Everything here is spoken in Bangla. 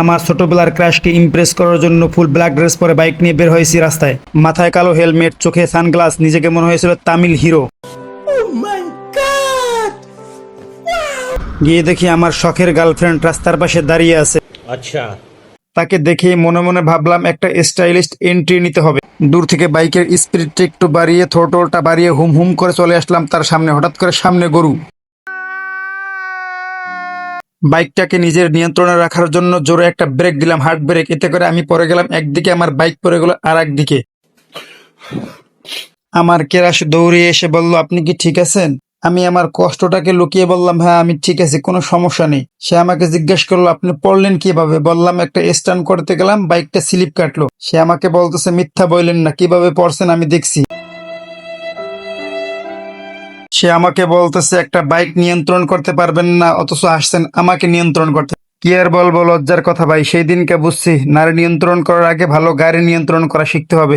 আমার ছোটবেলার ক্রাশকে ইমপ্রেস করার জন্য ফুল ব্ল্যাক ড্রেস পরে বাইক নিয়ে বের হয়েছি রাস্তায়। মাথায় কালো হেলমেট, চোখে সানগ্লাস, নিজেকে মনে হয়েছিল তামিল হিরো। গিয়ে দেখি আমার শখের গার্লফ্রেন্ড রাস্তার পাশে দাঁড়িয়ে আছে। আচ্ছা, তাকে দেখে মনে মনে ভাবলাম একটা স্টাইলিস্ট এন্ট্রি নিতে হবে। দূর থেকে বাইকের স্পিডটা একটু বাড়িয়ে থ্রোটলটা বাড়িয়ে হুম হুম করে চলে আসলাম তার সামনে। হঠাৎ করে সামনে গরু। বাইকটাকে নিজের নিয়ন্ত্রণে রাখার জন্য জোরে একটা ব্রেক দিলাম, হার্ড ব্রেক। এতে করে আমি পড়ে গেলাম একদিকে, আমার বাইক পড়ে গেল আর একদিকে। আমার কেরাস দৌড়ে এসে বলল, আপনি কি ঠিক আছেন? আমি আমার কষ্টটাকে লুকিয়ে বললাম, হ্যাঁ আমি ঠিক আছি, কোনো সমস্যা নেই। সে আমাকে জিজ্ঞেস করলো, আপনি পড়লেন কিভাবে? বললাম, একটা স্টান্ট করতে গেলাম, বাইকটা স্লিপ কাটলো। সে আমাকে বলতেছে, মিথ্যা বললেন না, কিভাবে পড়ছেন আমি দেখছি। সে আমাকে বলতেছে, একটা বাইক নিয়ন্ত্রণ করতে পারবেন না, অথচ আসছেন আমাকে নিয়ন্ত্রণ করতে। কি আর বলবো, লজ্জার কথা ভাই। সেই দিনকে বুঝছি নারী নিয়ন্ত্রণ করার আগে ভালো গাড়ি নিয়ন্ত্রণ করা শিখতে হবে।